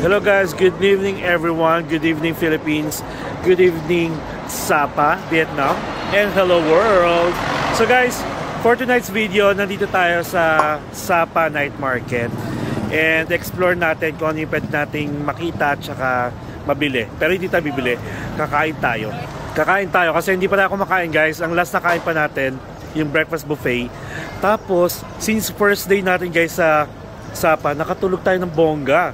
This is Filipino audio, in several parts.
Hello guys, good evening everyone, good evening Philippines, good evening Sapa, Vietnam, and hello world! So guys, for tonight's video, nandito tayo sa Sapa Night Market and explore natin kung ano yung pwede nating makita at saka mabili. Pero hindi tayo bibili, kakain tayo. Kakain tayo kasi hindi pa tayo kumakain guys. Ang last na kain pa natin, yung breakfast buffet. Tapos, since first day natin guys sa Sapa, nakatulog tayo ng bongga.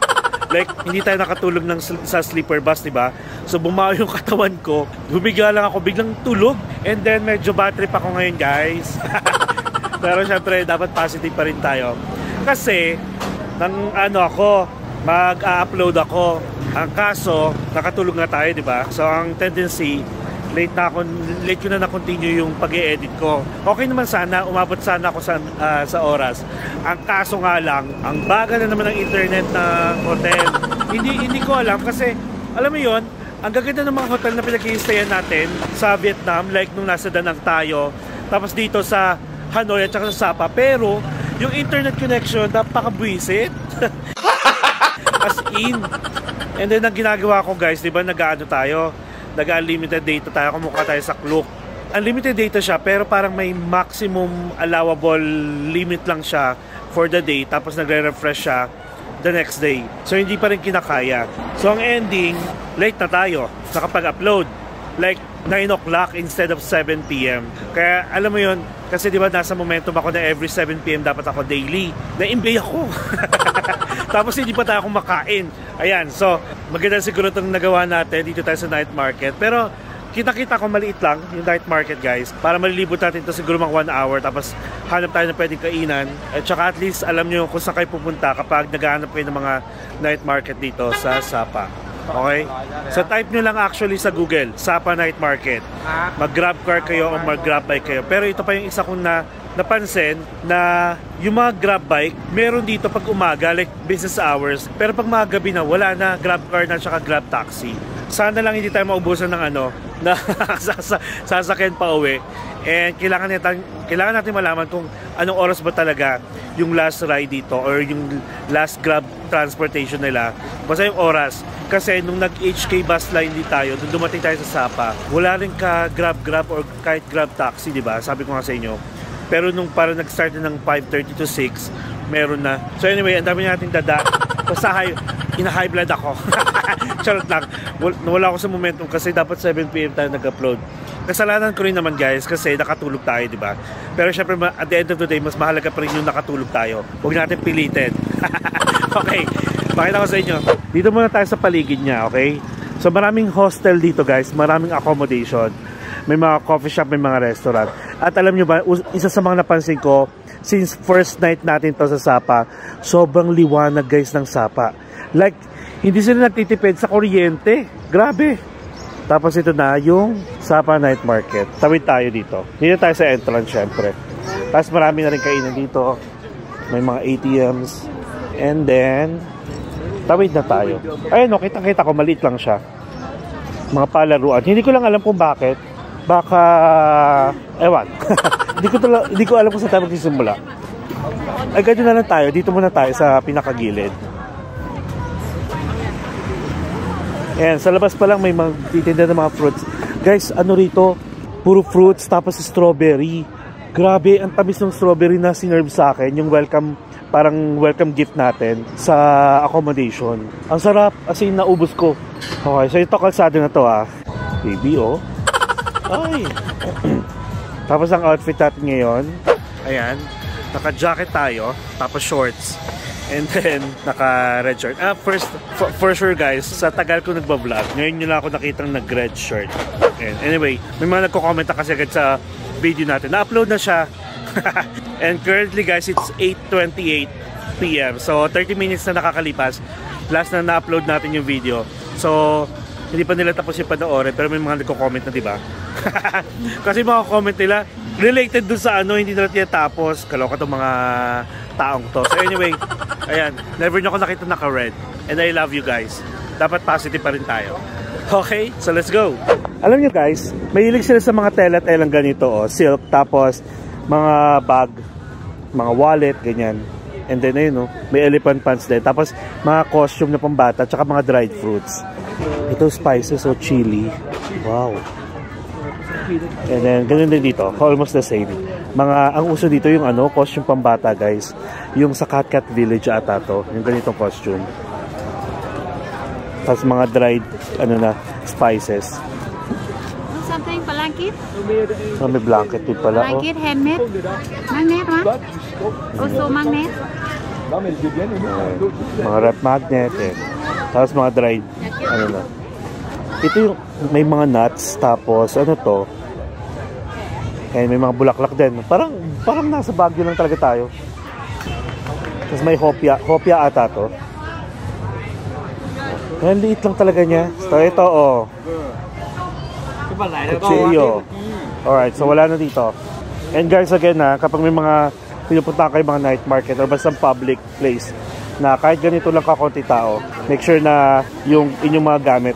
Like, hindi tayo nakatulog sa sleeper bus, diba? So, bumawi yung katawan ko. Humiga lang ako, biglang tulog. And then, medyo bad trip ako ngayon, guys. Pero, syempre, dapat positive pa rin tayo. Kasi, mag-upload ako. Ang kaso, nakatulog na tayo, diba? So, ang tendency, late ko na na-continue yung pag-e-edit ko. Okay naman sana, umabot sana ako sa oras. Ang kaso nga lang, ang baga na naman ng internet na hotel. Hindi ko alam kasi, alam mo yon, ang gaganda ng mga hotel na pinag-i-stayan natin sa Vietnam, like nung nasa Da Nang tayo, tapos dito sa Hanoi at saka sa Sapa. Pero, yung internet connection, napaka-buisit. As in. And then, ang ginagawa ko guys, di ba, nag-ano tayo? Nag-unlimited data tayo, kumukha tayo sa Klook. Unlimited data siya, pero parang may maximum allowable limit lang siya for the day, tapos nagre-refresh siya the next day. So, hindi pa rin kinakaya. So, ang ending, late na tayo, nakapag-upload. Like, 9 o'clock instead of 7 p.m. Kaya, alam mo yun, kasi di ba nasa momentum ako na every 7 p.m. dapat ako daily. Na-imbay ako. Tapos hindi pa tayo kumakain. Ayan, so maganda siguro itong nagawa natin dito tayo sa night market. Pero kita-kita ko maliit lang yung night market guys. Para malilibot natin ito siguro mga 1 hour. Tapos hanap tayo ng pwedeng kainan. At saka at least alam nyo kung saan kayo pupunta kapag naghahanap kayo ng mga night market dito sa Sapa. Okay? So type nyo lang actually sa Google, Sapa Night Market. Mag-grab car kayo o mag-grab bike kayo. Pero ito pa yung isa kong napansin na yung mga grab bike, meron dito pag umaga, like business hours. Pero pag mga gabi na, wala na, grab car na tsaka grab taxi. Sana lang hindi tayo maubusan ng na sasakyan pa uwi. And kailangan natin malaman kung anong oras ba talaga yung last ride dito or yung last grab transportation nila. Basta yung oras. Kasi nung nag-HK bus line din tayo, nung dumating tayo sa Sapa, wala rin ka grab or kahit grab taxi, di ba? Sabi ko nga sa inyo. Pero nung parang nag-start ng 5:30 to 6, meron na. So anyway, ang dami nating dada. Basta high blood ako. Charot lang. Nawala ako sa momentum kasi dapat 7 p.m. tayo nag-upload. Kasalanan ko rin naman guys kasi nakatulog tayo, di ba? Pero syempre at the end of the day, mas mahalaga pa rin yung nakatulog tayo. Huwag natin pilitin. Okay, pakita ko sa inyo. Dito muna tayo sa paligid niya, okay? So maraming hostel dito guys, maraming accommodation. May mga coffee shop, may mga restaurant. At alam nyo ba, isa sa mga napansin ko, since first night natin to sa Sapa, sobrang liwanag guys ng Sapa. Like, hindi sila nagtitipid sa kuryente. Grabe. Tapos ito na yung Sapa Night Market. Tawid tayo dito. Dito tayo sa entrance syempre. Tapos marami na rin kainan dito. May mga ATMs. And then, tawid na tayo. Ayun o, kitang-kita ko, maliit lang siya. Mga palaruan. Hindi ko lang alam kung bakit. Baka, ewan. Hindi ko alam kung saan tayo magsisimula. Ay, ganyan na lang tayo. Dito muna tayo sa pinakagilid. Ayan, sa labas pa lang may mga titinda ng mga fruits. Guys, ano rito? Puro fruits, tapos strawberry. Grabe, ang tamis ng strawberry na sinerve sa akin. Yung welcome, parang welcome gift natin sa accommodation. Ang sarap, as in naubos ko. Okay, so ito kalsado na to Baby, oh. Ay. Tapos ang outfit natin ngayon, ayan, naka-jacket tayo, tapos shorts. And then, naka-red shirt. For sure guys, sa tagal ko nagbablog, ngayon nyo lang ako nakitang nag-red shirt. And anyway, may mga nagko-comment na kasi agad sa video natin. Na-upload na siya. And currently guys, it's 8:28 PM. So, 30 minutes na nakakalipas. Last na na-upload natin yung video. So, hindi pa nila tapos yung panoorin, pero may mga nagko-comment na, diba? Kasi mga comment nila, related dun sa ano, hindi nila tinatapos. Kaloka tong mga taong to. So anyway, ayan, never nyo ako nakita naka-red. And I love you guys. Dapat positive pa rin tayo. Okay, so let's go. Alam nyo guys, mahilig sila sa mga tela-telang ganito, oh, silk, tapos mga bag, mga wallet, ganyan. And then ayun, oh, may elephant pants din. Tapos mga costume na pambata, tsaka mga dried fruits. Ito spices, oh, chili. Wow. And then, ganun din dito. Almost the same. Ang uso dito yung ano, costume pambata, guys. Yung sa Cat Cat Village ata to. Yung ganitong costume. Tapos mga dried, ano na, spices. Something, blanket? May blanket din pala. Blanket, handmade? Magnet, ha? Also magnet? Mga rep magnet, eh. Tapos mga dried, ano na. Ito yung, may mga nuts, tapos ano to, and may mga bulaklak din. Parang nasa Baguio lang talaga tayo. Tapos may hopya ata to. Ayan, liit lang talaga niya. So ito, oh, kuchilyo. Alright, so wala na dito. And guys, again ha, kapag may mga pinupunta kayo mga night market or basta public place na kahit ganito lang kakunti tao, make sure na yung inyong mga gamit.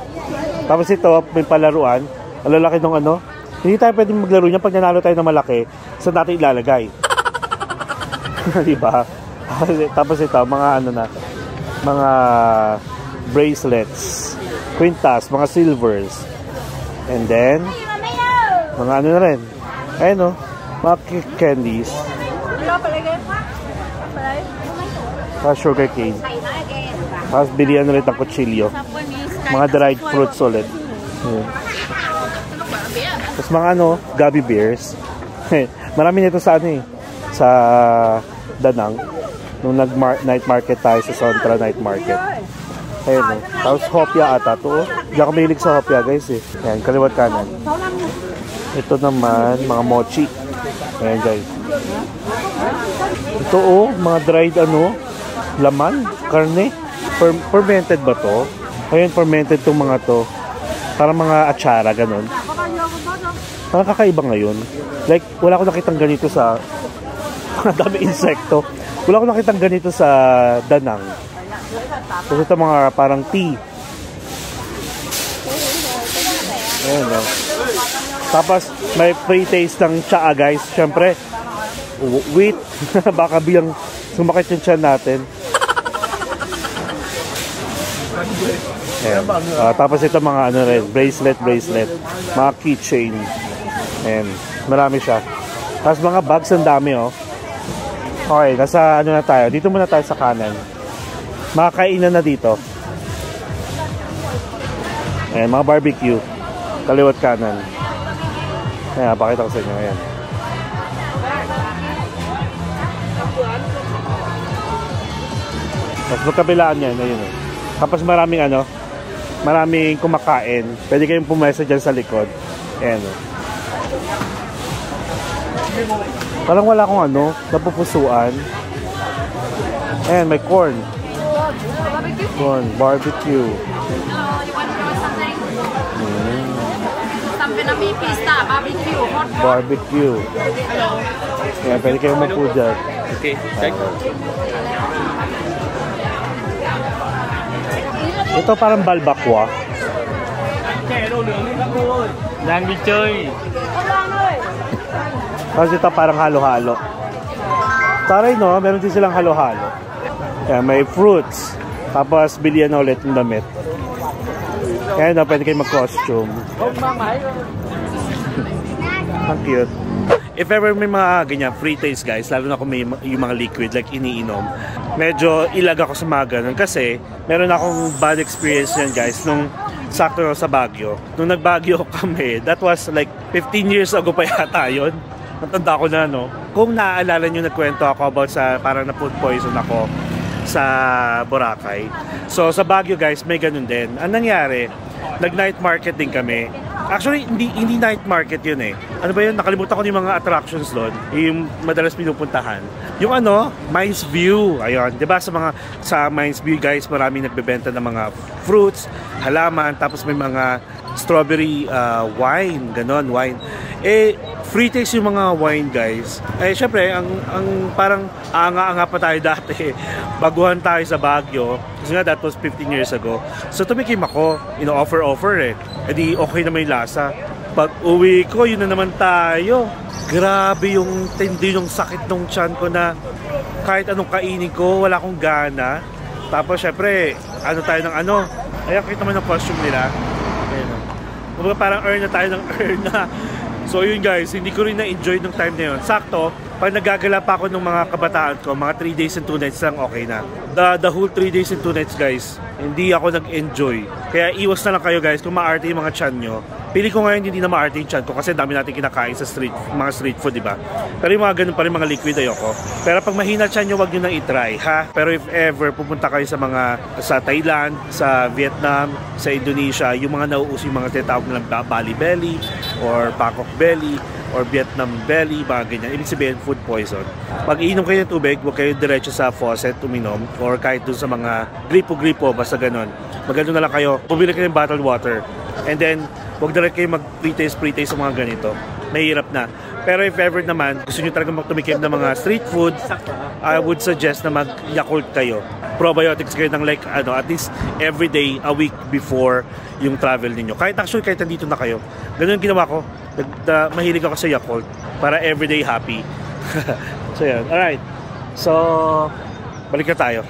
Tapos ito, may palaruan. Ang lalaki nung ano. Hindi tayo pwedeng maglaro niya pag nanalo tayo ng malaki. Saan natin ilalagay? Diba? Tapos ito, mga ano na, mga bracelets, quintas, mga silvers. And then, mga ano na rin. Ayun, oh, mga candies. Tapos sugar cane. Tapos bilihan ulit ang kutsilyo. Mga dried fruits ulit. Tapos mga ano, gummy bears. Marami nito sa ano eh, sa Danang. Nung night market tayo sa Sontra Night Market. Ayun oh. Tapos hopya ata to. Hindi ako mahilig sa hopya guys eh. Ayan, kaliwat kanan. Ito naman, mga mochi. Ayan guys. Ito oh, mga dried ano, laman, karne. Fermented ba to? Ayun, fermented tong mga to. Parang mga atsara, ganun. Parang kakaiba ngayon. Like, wala ko nakitang ganito sa dami insekto. Wala ko nakitang ganito sa Danang. Kasi ito mga parang tea. Ayan, no? Tapos, may free taste ng tsaa, guys. Siyempre, wheat. Baka biyang sumakit yung tiyan natin. Tapos ito mga ano rin, bracelet, mga keychain. Ayan, marami siya. Tapos mga bags, ang dami oh. Okay, nasa ano na tayo. Dito muna tayo sa kanan. Mga kainan na dito. Ayan, mga barbecue. Kaliwat kanan. Ayan, pakita ko sa inyo. Ayan. Tapos magkabilaan yan. Ayun eh. Tapos maraming ano, maraming kumakain. Pwede kayong pumesa dyan sa likod. Ayan o. Parang wala akong ano, napupusuan. Ayan, may corn. Corn, barbecue. Barbecue. Ayan, pwede kayong mapu dyan. Okay, check. Ito parang balbakwa. Đang đi chơi. Kasi ito parang halo-halo. Taray no, meron din silang halo-halo. Yan, may fruits. Tapos bilihan na ulit ng damit. Yan, no, pwede kayo mag-costume. Ang cute. If ever may mga ganyan, free taste guys, lalo na kung may yung mga liquid like iniinom, medyo ilag ako sa mga ganun kasi meron akong bad experience yan guys nung sakto sa Baguio. Nung nag-Baguio kami, that was like 15 years ago pa yata yun. Natanda ko na no. Kung naaalala nyo, nagkwento ako about sa parang na food poison ako. sa Boracay. So sa Baguio guys, may ganun din. Ang nangyari, nag-night market din kami. Actually, hindi night market yun eh. Ano ba yun? Nakalimutan ko yung mga attractions doon. Yung madalas pinupuntahan. Yung Mines View. Ayun, 'di ba sa Mines View guys, maraming nagbebenta ng mga fruits, halaman, tapos may mga strawberry wine, ganon, wine. Free taste yung mga wine guys. Syempre, ang parang anga-anga pa tayo dati. Baguhan tayo sa Baguio. Kasi nga, that was 15 years ago. So, tumikim ako. Offer eh. Di okay naman yung lasa. Pag uwi ko, yun na naman tayo. Grabe yung tindi yung sakit ng tiyan ko na kahit anong kainin ko, wala akong gana. Tapos, syempre, tayo ng Ayan, kita naman ng costume nila. Ayan. Parang earn na tayo ng earn na. So yun guys, hindi ko rin na-enjoy nung time na yun. Sakto, pag nagagala pa ako ng mga kabataan ko, mga 3 days and 2 nights lang okay na. The whole 3 days and 2 nights guys, hindi ako nag-enjoy. Kaya iwas na lang kayo guys kung maarte yung mga tiyan nyo. Pili ko ngayon hindi na maarte yung tiyan ko kasi dami natin kinakain sa mga street food, diba? Pero yung mga ganun pa rin mga liquid ayoko. Pero pag mahina tiyan nyo, wag nyo nang i-try, ha? Pero if ever pupunta kayo sa Thailand, sa Vietnam, sa Indonesia, yung mga nauuso yung mga tinatawag nilang Bali Belly or Bangkok Belly or Vietnam Belly, mga ganyan. Ibig sabihin, food poison. Pag iinom kayo ng tubig, huwag kayo diretso sa faucet uminom or kahit dun sa mga gripo-gripo, basta ganon. Magano na lang kayo, bumili kayo ng bottled water. And then, huwag direct kayo mag-pre-taste sa mga ganito. Mahirap na. Pero if ever naman, gusto nyo talaga magtumikim ng mga street food, I would suggest na mag-Yakult kayo. Probiotics kayo ng like, at least every day, a week before yung travel ninyo. Kahit nandito na kayo. Ganun yung ginawa ko. Mahilig ako sa Yakult para everyday happy. So yan, alright. So, balik na tayo.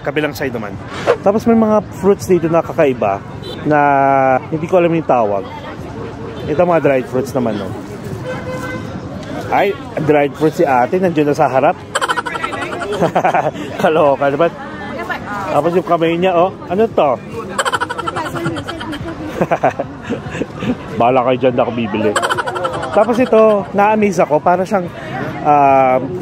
Kabilang side naman. Tapos may mga fruits dito na kakaiba na hindi ko alam yung tawag. Ito mga dried fruits naman, no? Ay, dried fruits si ate, nandiyan na sa harap. Kaloka, diba? Tapos yung kamay niya, ano to? Bahala kayo dyan na ako bibili. Tapos ito, na-amaze ako, para siyang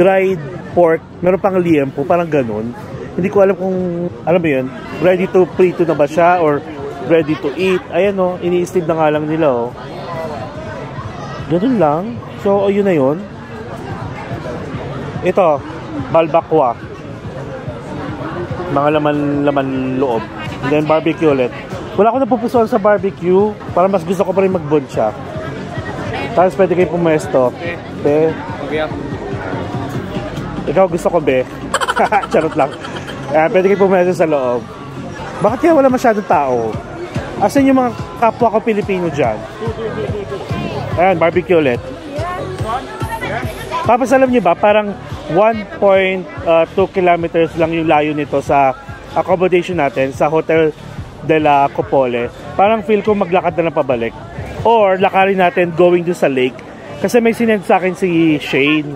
dried pork, meron pang liempo, parang ganun. Hindi ko alam kung, alam mo yun, ready to prito na ba siya or ready to eat. Ayan ini-steam na nga lang nila ganun lang. So, yun na yun. Ito, balbakwa. Mga laman loob. And then barbecue ulit. Wala akong napupusuan sa barbecue. Para mas gusto ko pa rin mag-bond siya. Tapos pwede kayo pumesto. Be. Ikaw gusto ko, be. Charot lang. Pwede kayo pumesto sa loob. Bakit kaya wala masyadong tao? Asan yung mga kapwa ko Pilipino dyan? Ayan, barbecue ulit. Tapos alam niyo ba, parang 1.2 kilometers lang yung layo nito sa accommodation natin sa Hotel de la Copole. Parang feel ko maglakad na pabalik. Or lakarin natin going dun sa lake. Kasi may sinend sa akin si Shane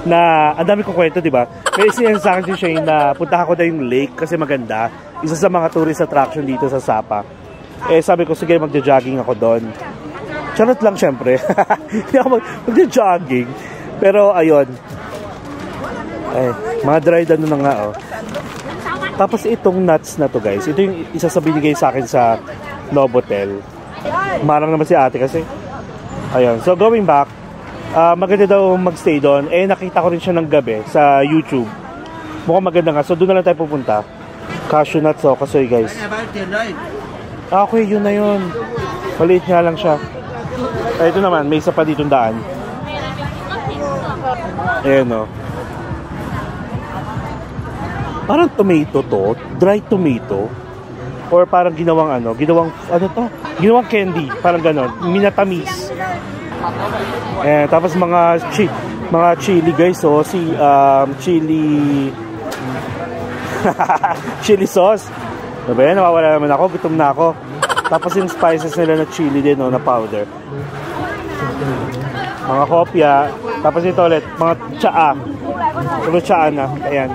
na, ang dami kong kwento, di ba? May sinend sa akin si Shane na puntahan ko na yung lake kasi maganda. Isa sa mga tourist attraction dito sa Sapa. Sabi ko, sige, magja-jogging ako doon. Charot lang, syempre. Hindi ako magja-jogging. Pero, ayun. Mga dried na nga, Tapos, itong nuts na to, guys. Ito yung isa sa binigay sa akin sa Novotel. Marang naman si ate kasi. Ayun. So, going back, maganda daw magstay doon. Nakita ko rin siya ng gabi sa YouTube. Mukhang maganda nga. So, doon na lang tayo pupunta. Cashew nuts, kasoy, guys. Okay, yun na yun. Maliit nga lang siya. Ito naman, may isa pa ditong daan. Ayan, parang tomato to. Dried tomato. Or parang ginawang ginawang candy. Parang ganon. Minatamis. Ayan, tapos mga chili, guys. Chili sauce. Diba yan? Nawawala naman ako. Gutom na ako. Tapos yung spices nila na chili din, na powder. Mga kopya. Tapos ito ulit, mga tsaa. Puro tsaa na. Ayan.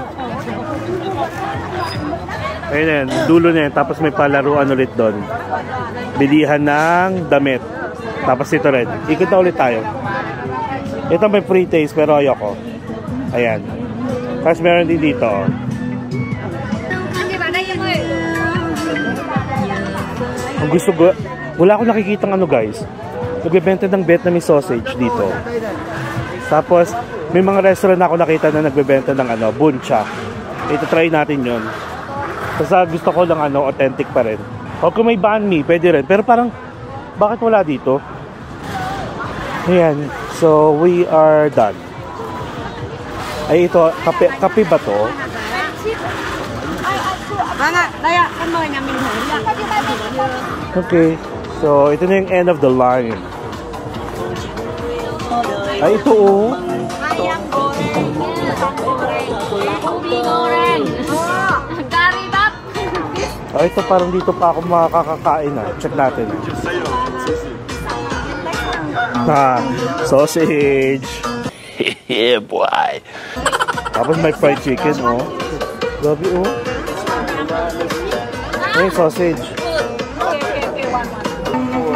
Ayan, dulo na yan. Tapos may palaruan ulit doon. Bilihan ng damit. Tapos ito rin. Ikot na ulit tayo. Ito may free taste pero ayoko. Ayan. Tapos meron din dito. gusto ko, wala akong nakikitang ano guys. Nagbebenta ng Vietnamese sausage dito. Tapos, may mga restaurant na ako nakita na nagbebenta ng ano, bun cha. Ito try natin yon. Kasi gusto ko lang ano, authentic pa rin. O kung may banh mi, pwede rin. Pero parang, bakit wala dito? Ayan. So, we are done. Ay, ito, kape ba to? Okay. So, ito na yung end of the line. Ay, ito oh. Ayam goreng, ubi goreng, kari bab. Ay, ito parang dito pa ako makakakain ah. Check natin. Ah, sausage. Yeah, boy. Tapos may fried chicken oh. Grabe oh. Ay, sausage.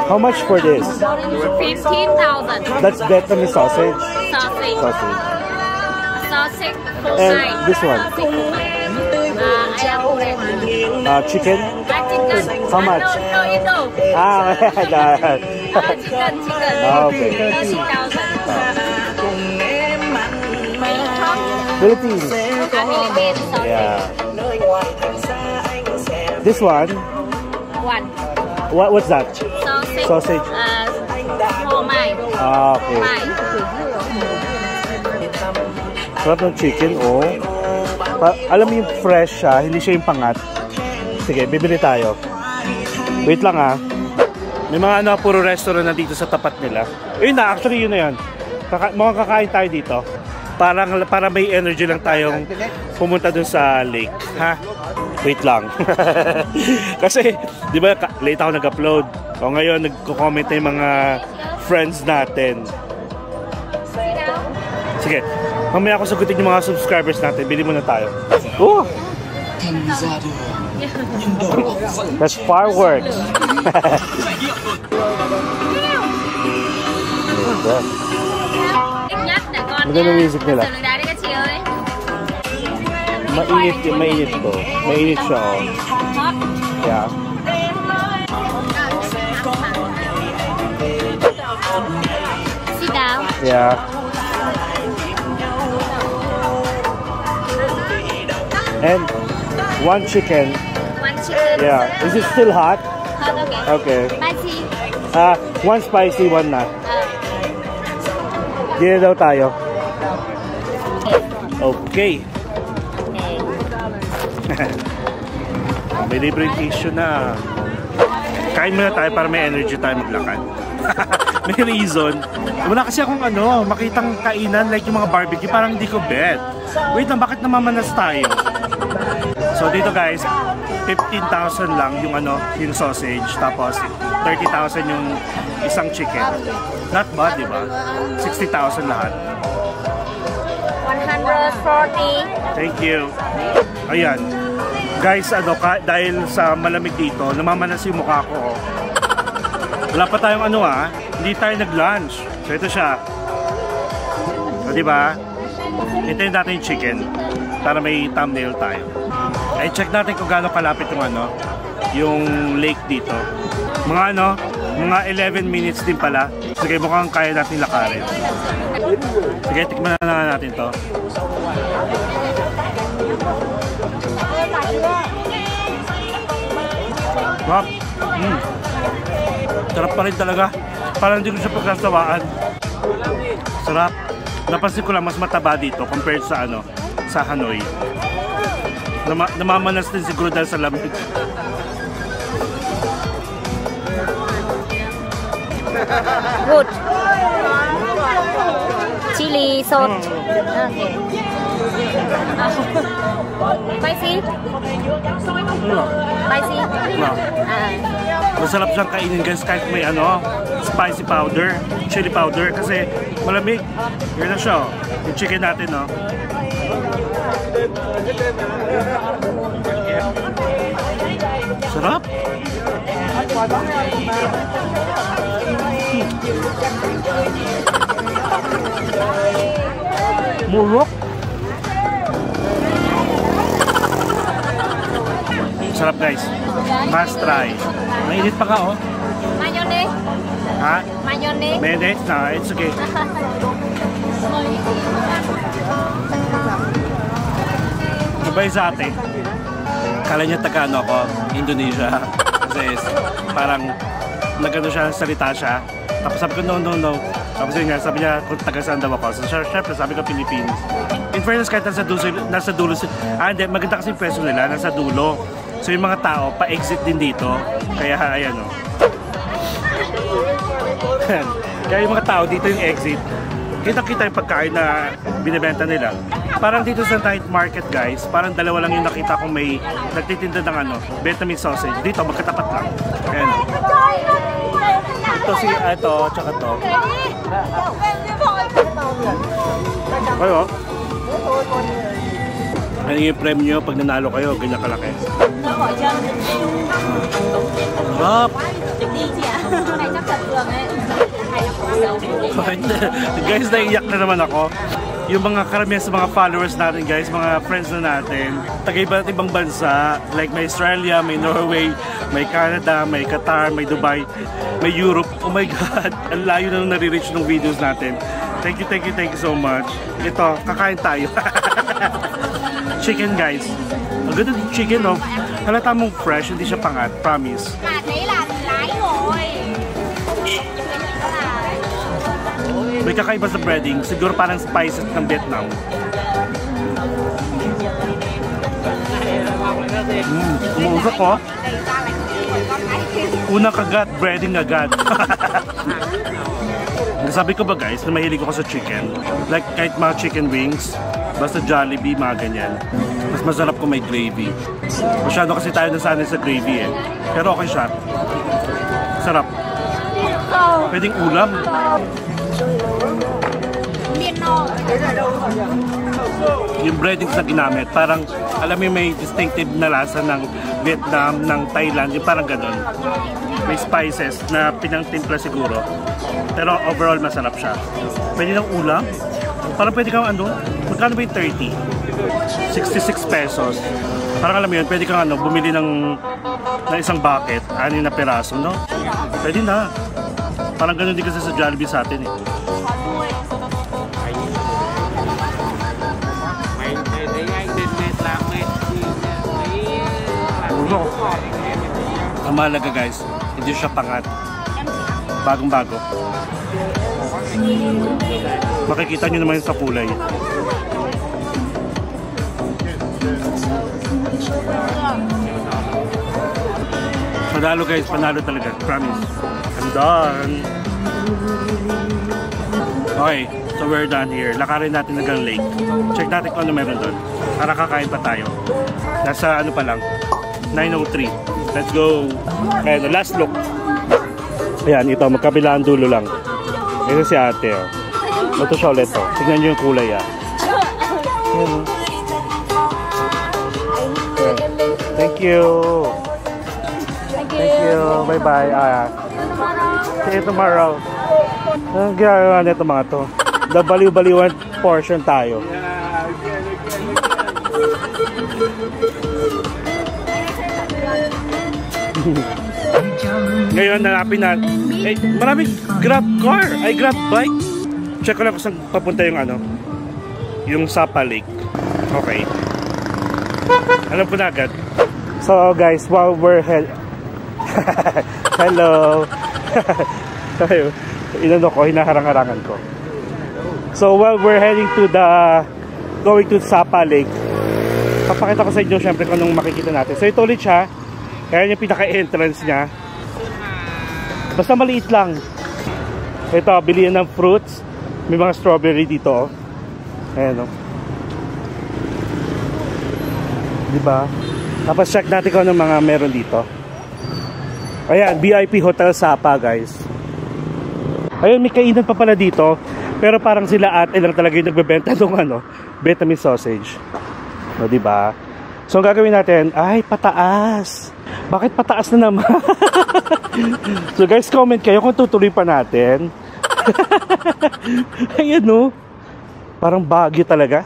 How much for this? 15,000. That's Vietnamese sausage. Sausage. Sausage. Sausage. And this one? Ayam goreng. Chicken? Chicken. How much? No, ito. Ah, Chicken. okay. 13,000. Philippines. Philippines. Yeah. This one? One. What's that? Sausage. Sausage. Homai. Ah, okay. Sarap ng chicken, oh. Alam mo yung fresh siya, hindi siya yung pangat. Sige, bibili tayo. Wait lang ah. May mga ano, puro restaurant na dito sa tapat nila. Ayun na, actually yun na yun. Mga kakain tayo dito. Para may energy lang tayong pumunta dun sa lake. Ha? Wait lang. Kasi, di ba, late ako nag-upload. O ngayon, nagko-comment na yung mga friends natin. Sige, mamaya ako sagutin yung mga subscribers natin. Bili muna tayo. Oh! That's fireworks. Maganda yung music nila. Mainit to. Mainit siya, oh. Yeah. Sit down. Yeah. And one chicken. One chicken. Yeah. Is it still hot? Hot, okay. Okay. Spicy. One spicy, one not. Dito daw tayo. Okay. May libreng tissue na. Kain muna tayo para may energy tayo maglakad. May reason. Wala kasi akong ano, makitang kainan like yung mga barbecue, parang hindi ko bet. Wait lang, bakit namamanas tayo? So dito guys, 15,000 lang yung ano, yung sausage, tapos 30,000 yung isang chicken. Not bad, di ba? 60,000 lahat. 140. Thank you. Ayan. Guys, ano, dahil sa malamig dito, namamanas yung mukha ko. Oh. Wala pa tayong ano hindi tayo nag-lunch. So ito siya. So diba? Hintayin natin yung chicken para may thumbnail tayo. Ay check natin kung gaano kalapit yung ano, yung lake dito. Mga ano, mga 11 minutes din pala. Sige, mukhang kaya natin lakarin. Sige, tikman na nga natin to. Wow. Sarap pa rin talaga. Parang hindi ko siya pagkasawaan. Sarap. Napansin ko lang mas mataba dito compared sa ano, sa Hanoi. Namamanas din siguro dahil sa lamig. Good. Chili sauce. Okay. Spicy? No. Spicy? No. Masarap siyang kainin guys kahit may ano, spicy powder, chili powder kasi malamig. Yan na siya. Yung chicken natin, no. Sarap. Murok. Sarap guys. Must try. Mainit pa ka, oh. Mayonnaise. Ha? Mayonnaise. Mayonnaise? No, it's okay. Sabay sa ate. Kala niya taga ano ako, Indonesia. Kasi parang nagano siya, salita siya. Tapos sabi ko, no. Tapos yun nga, sabi niya kung taga saan daw ako. So syempre, sabi ko Philippines. In fairness, kahit nasa dulo hindi, maganda kasi yung pwesto nila, nasa dulo. So yung mga tao, pa-exit din dito. Kaya ayan o. Kaya yung mga tao dito yung exit. Kita-kita yung pagkain na binibenta nila. Parang dito sa night market guys, parang dalawa lang yung nakita kong may nagtitinda ng Vietnamese sausage. Dito, magkatapat lang. Ayan o. Ito, tsaka to. Ayo. Ano yung premyo pag nanalo kayo, ganyan kalaki. Sarap! Guys, naiiyak na naman ako. Yung mga karamihan sa mga followers natin guys, mga friends na natin, taga-iba't ibang bansa, like may Australia, may Norway, may Canada, may Qatar, may Dubai, may Europe. Oh my God, ang layo na nung nare-reach ng videos natin. Thank you so much. Ito, kakain tayo. Chicken guys. Ang ganda ng chicken, no? Halata mong fresh, hindi siya pangat, promise. May kakaiba sa breading, siguro parang spices ng Vietnam. Umuusok ko. Unang kagat, breading agad. Sabi ko ba guys, na mahilig ako sa chicken. Like kahit mga chicken wings, basta Jollibee, mga ganyan. Mas masarap kung may gravy. Masyado kasi tayo nasanay sa gravy eh. Pero okay siya. Sarap. Pwedeng ulam. Yung breadings na ginamit, parang alam mo may distinctive na lasa ng Vietnam, ng Thailand, yung parang ganun. May spices na pinangtimpla siguro. Pero overall masarap siya. Pwede ng ulam. Parang pwede kang magkano ba yung 30? 66 pesos. Parang alam mo yun, pwede kang bumili ng isang bucket, 6 na piraso, no? Pwede na. Parang ganun din kasi sa Jollibee sa atin eh. Ang mahalaga guys, hindi siya pangat. Bagong-bago. Makikita nyo naman sa kulay. Panalo guys, panalo talaga. Promise. I'm done. Okay, so we're done here. Lakarin natin hanggang lake. Check natin kung ano meron doon. Para kakain pa tayo. Nasa pa lang. 9:03. Let's go. Ayan, last look. Ayan, ito, magkabilaan dulo lang. Ito si ate, oh. Ito siya ulit, oh. Tignan nyo yung kulay, ah. Ayan, oh. Thank you. Thank you. Bye-bye. See you tomorrow. Ang ginagawa nito mga to. Baliw-baliwan portion tayo. Ngayon, nanapin na. Eh, maraming grab car. Ay, grab bike. Check ko lang kung saan papunta yung yung Sapa Lake. Okay. Alam ko na agad. So guys, while we're hello. Hinaharang-harangan ko. So while we're heading to going to Sapa Lake, papakita ko sa inyo syempre kung anong makikita natin. So ito ulit siya. Kaya yung pinaka-entrance niya. Basta maliit lang. Ito, bilihan ng fruits. May mga strawberry dito. Ayan o. Diba? Tapos check natin kung anong mga meron dito. Ayan, VIP Hotel Sapa guys. Ayun, may kainan pa pala dito. Pero parang sila ate lang talaga yung nagbebenta ng Vietnamese sausage. O diba? So ang gagawin natin, ay pataas. Bakit pataas na naman? So guys, comment kayo kung tutuloy pa natin. Ayan no. Parang Baguio talaga.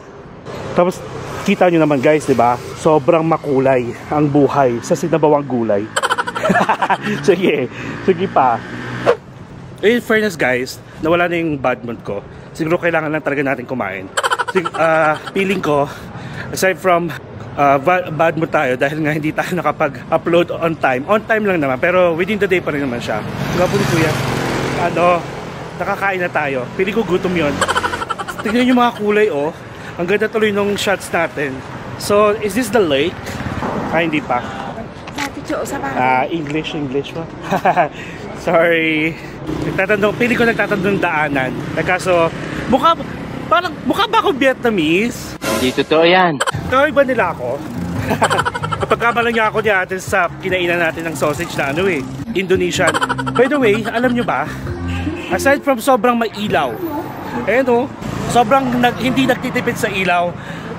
Tapos kita nyo naman guys, diba? Sobrang makulay ang buhay sa sinabawang gulay. Sige, sige pa. In fairness guys, nawala na yung bad mood ko. Siguro kailangan lang talaga natin kumain. Feeling ko, aside from bad mood tayo dahil nga hindi tayo nakapag-upload on time. On time lang naman, pero within the day pa rin naman siya. Diba po ni Kuya? Nakakain na tayo. Feeling ko gutom yun. Tignan yung mga kulay oh. Ang ganda tuloy nung shots natin. So, is this the lake? Hindi pa. English pa. Sorry. Feeling ko nagtatandong daanan. Kaso, mukha ba ako Vietnamese? Hindi totoo yan. Kaway ba nila ako? Pagkamalan niya ako natin sa kinainan natin ng sausage na Indonesian. By the way, alam nyo ba? Aside from sobrang mailaw, sobrang hindi nagtitipid sa ilaw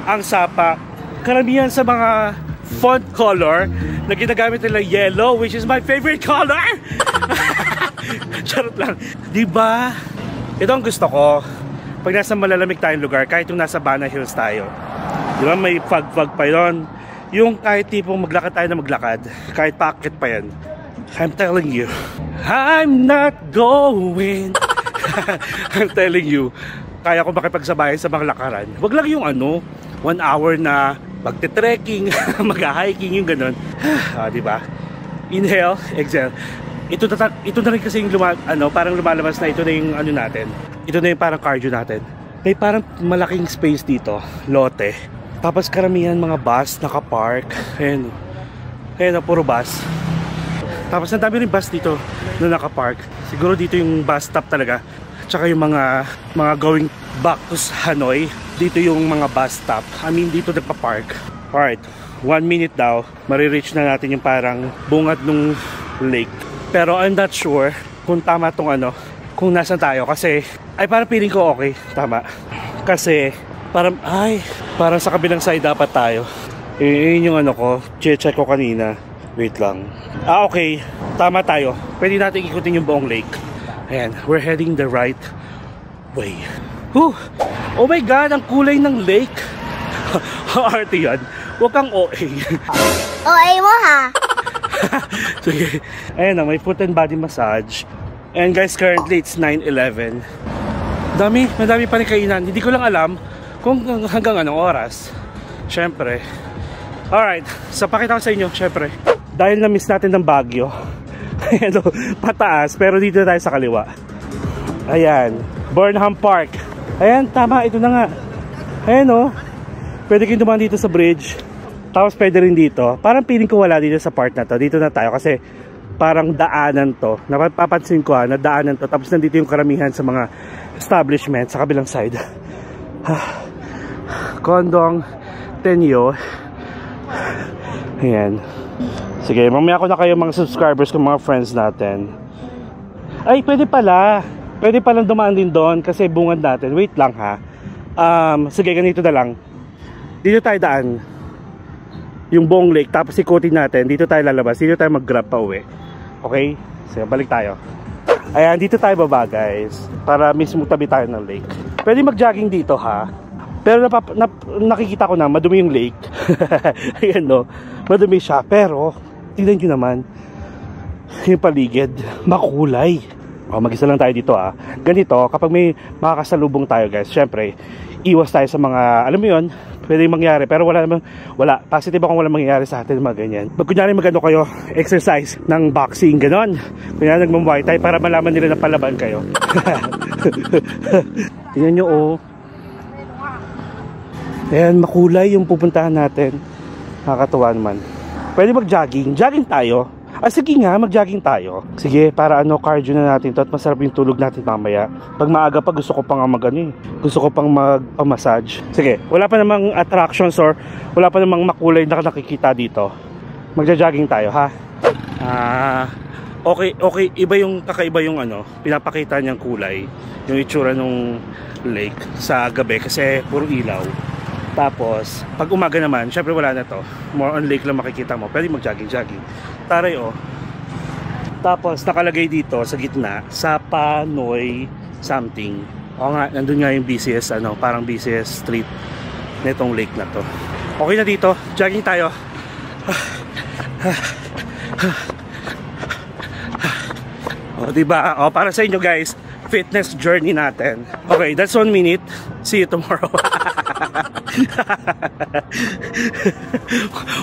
ang Sapa. Karamihan sa mga font color na ginagamit nila yellow, which is my favorite color. Charot lang. Diba? Ito ang gusto ko. Pag nasa malalamig tayong lugar, kahit yung nasa Bana Hills tayo. Diba may fog pa yun. Yung kahit tipong maglakad tayo na maglakad, kahit paakit pa yan. I'm telling you, I'm not going. I'm telling you, kaya ko makipagsabayan sa mga lakaran. Wag lang yung 1 hour na magte-trekking, mag-hiking, yung ganun. Diba? Inhale, exhale. Ito na rin kasi yung parang lumalabas na ito na yung natin. Ito na yung parang cardio natin. May parang malaking space dito, lote. Tapos karamihan mga bus nakapark. Ayan, puro bus. Tapos ang dami rin bus dito na nakapark. Siguro dito yung bus stop talaga. Tsaka yung mga going back to Hanoi, dito yung mga bus stop. Dito nagpa-park. Alright, 1 minute daw, marireach na natin yung parang bungad ng lake. Pero I'm not sure kung tama tong kung nasan tayo. Kasi, parang feeling ko okay, tama. Kasi, parang sa kabilang side dapat tayo. Yun yung check ko kanina. Wait lang. Okay, tama tayo. Pwede natin ikutin yung buong lake. Ayan, we're heading the right way. Oh my God, ang kulay ng lake. Arte yan. Huwag kang OA. OA mo ha? Sige. Ayan na, may foot and body massage. And guys, currently it's 9:11. Madami pa rin kainan. Hindi ko lang alam kung hanggang anong oras. Syempre. Alright, so pakita ko sa inyo, syempre. Dahil na-miss natin ng Baguio. Ayan o, pataas, pero dito tayo sa kaliwa. Ayan, Burnham Park. Ayan, tama, ito na nga. Ayan o, pwede kayong dumaan dito sa bridge. Tapos pwede rin dito. Parang feeling ko wala dito sa part na to. Dito na tayo kasi parang daanan to. Napapansin ko na daanan to. Tapos nandito yung karamihan sa mga establishment sa kabilang side. Kondong Tenyo. Ayan. Sige, mamaya ko na kayo mga subscribers ko, mga friends natin. Ay, pwede pala. Pwede palang dumaan din doon kasi bungad natin. Wait lang ha. Sige, ganito na lang. Dito tayo daan. Yung buong lake, tapos ikutin natin. Dito tayo lalabas. Dito tayo mag-grab pa uwi. Okay? Sige, balik tayo. Ayan, dito tayo baba guys. Para mismo tabi tayo ng lake. Pwede mag-jogging dito ha. Pero nakikita ko na madumi yung lake. Ayan no, madumi siya. Pero tingnan nyo naman yung paligid, makulay. Mag-isa lang tayo dito ha. Ganito, kapag may makakasalubong tayo guys, syempre iwas tayo sa mga, alam mo yun, pwede mangyari. Pero wala, positive akong wala mangyayari sa atin mga ganyan. Kunyari magano kayo, exercise ng boxing, ganon. Kunyari nagmamuay tayo para malaman nila na palaban kayo. Tingnan nyo oh. Ayan, makulay yung pupuntahan natin. Nakakatuwa naman. Pwede mag-jogging. Jogging tayo. Sige nga, mag-jogging tayo. Sige, para cardio na natin to at masarap yung tulog natin mamaya. Pag maaga pa, gusto ko pang gusto ko pang mag-massage. Sige, wala pa namang attractions or wala pa namang makulay na nakikita dito. Magja-jogging tayo, ha? Okay. Kakaiba yung pinapakita niyang kulay. Yung itsura ng lake sa gabi kasi puro ilaw. Tapos, pag umaga naman, syempre wala na to. More on lake lang makikita mo. Pwede mag-jogging. Taray oh. Tapos, nakalagay dito sa gitna, Sapa Noi something. O nga, nandun nga yung busiest, parang busiest street nitong lake na to. Okay na dito. Jogging tayo. O, diba? O, para sa inyo guys, fitness journey natin. Okay, that's 1 minute. See you tomorrow.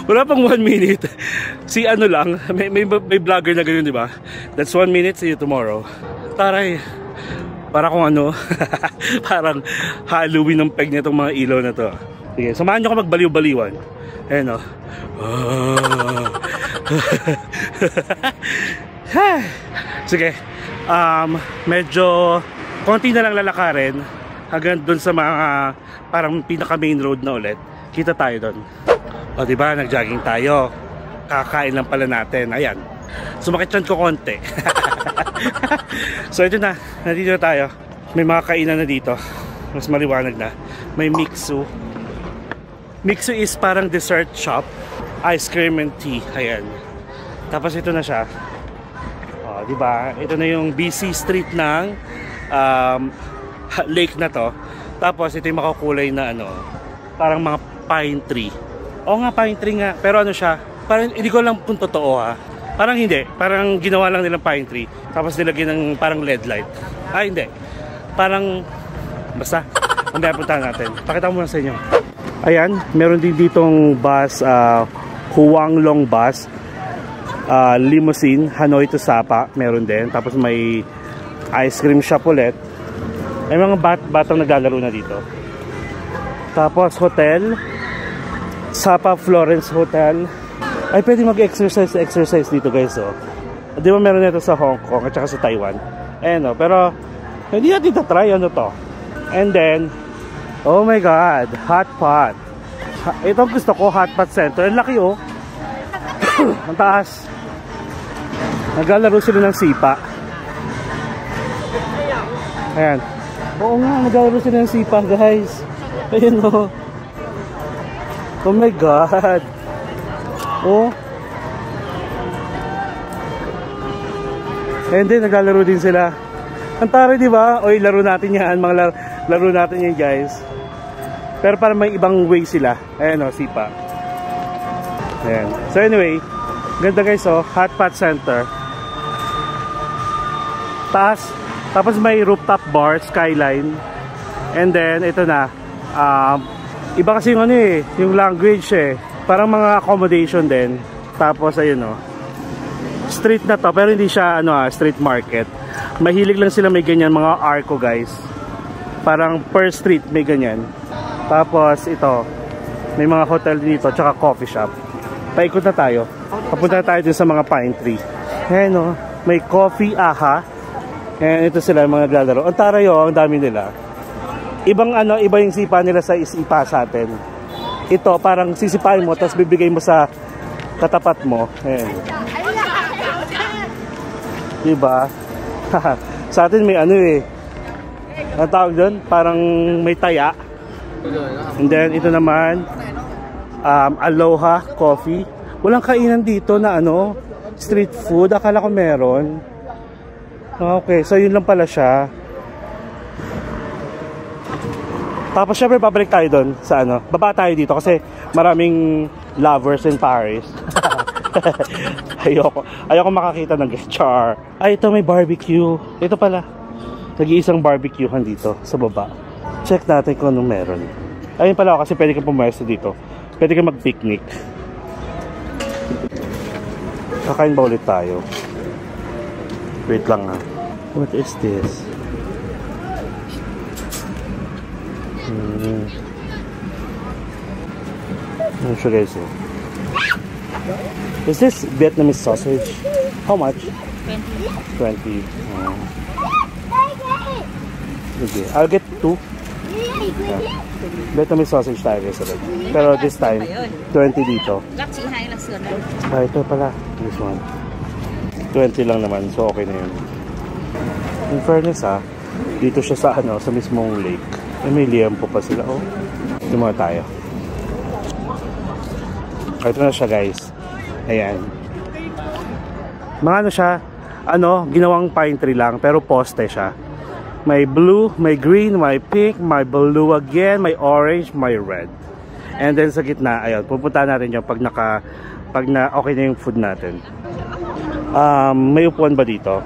Wala pang 1 minute. Si ano lang, may vlogger na ganyan, diba? That's 1 minute, see you tomorrow. Taray. Para kung ano, parang Halloween ng peg nitong mga ilaw na to. Sige, samahan nyo ko magbaliw-baliwan. Ayan o. Sige, medyo konti na lang lalakarin hanggang dun sa mga parang pinaka main road na ulit. Kita tayo dun. O diba, nag-jogging tayo. Kakain lang pala natin. Ayan, sumakit yan ko konti. So ito na, nandito na tayo. May mga kainan na dito. Mas maliwanag na. May Mixu. Mixu is parang dessert shop, ice cream and tea. Ayan. Tapos ito na siya. O, diba? Ito na yung busy street ng lake na to. Tapos ito yung makukulay na ano, parang mga pine tree. O nga, pine tree nga. Pero ano siya, parang hindi ko lang kung totoo ha. Parang hindi. Parang ginawa lang nilang pine tree. Tapos nilagyan ng parang LED light. Ah, hindi. Parang, basta. Mamaya puntahan natin. Pakita mo na sa inyo. Ayan, meron din ditong bus, Huanglong bus, limousine, Hanoi to Sapa, meron din. Tapos may ice cream shop ulit. May mga batang naglalaro na dito. Tapos hotel, Sapa Florence Hotel. Ay, pwede mag-exercise dito guys, oh. Di ba meron nito sa Hong Kong at saka sa Taiwan? Ayan, oh. Pero hindi natin try ano to. And then, oh my god, hot pot. Itong gusto ko, hot pot center. Ang laki, oh. Ang taas. Naglalaro sila ng sipa. Ayan. Oo nga, naglalaro sila ng sipa, guys. Ayan, oh. Oh my god. Oh. And then, naglalaro din sila. Ang taray, di ba? Oy, laro natin yan. Mga laro natin yan, guys. Pero parang may ibang way sila. Ayan o, sipa. Ayan. So anyway, ganda guys o. Hot pot center. Taas. Tapos may rooftop bar, skyline. And then, ito na. Iba kasi yung ano eh. Yung language eh. Parang mga accommodation din. Tapos ayun o. Street na to. Pero hindi siya street market. Mahilig lang sila may ganyan mga arco guys. Parang per street may ganyan. Tapos ito, may mga hotel dito, tsaka coffee shop. Paikot na tayo. Papunta na tayo dun sa mga pine tree. Ayan o, may coffee, aha. Ayan, ito sila mga naglalaro. Ang taray o, ang dami nila. Iba yung sipa nila sa isipa sa atin. Ito, parang sisipain mo, tapos bibigay mo sa katapat mo. Ayan. Diba? Sa atin may ang tawag doon, parang may taya. And then ito naman, Aloha Coffee. Walang kainan dito na street food. Akala ko meron. Okay, so yun lang pala siya. Tapos syempre babalik tayo doon sa baba tayo dito kasi maraming lovers in Paris. Ayoko makakita ng char. Ay, ito may barbecue. Ito pala. Nag-iisang barbecuehan dito sa baba. Check natin kung anong meron. Ayun pala kasi pwede kang pumesto dito. Pwede kang mag-picnic. Kakain ba ulit tayo? Wait lang ha. What is this? Ano siya guys eh? Is this Vietnamese sausage? How much? 20. Okay, I'll get 2. Vietnamese sausage tayo guys ulit. Pero this time, 20 dito. Ito pala. This one. 20 lang naman. So okay na yun. In fairness dito siya sa sa mismong lake. May liampo pa sila. Oh. Ito muna tayo. Ito na siya guys. Ayan. Mga siya, ginawang pine tree lang, pero poste siya. May blue, may green, may pink, may blue again, may orange, may red. And then sa gitna, ayun, pupuntahan natin yung pag okay na yung food natin. May upuan ba dito?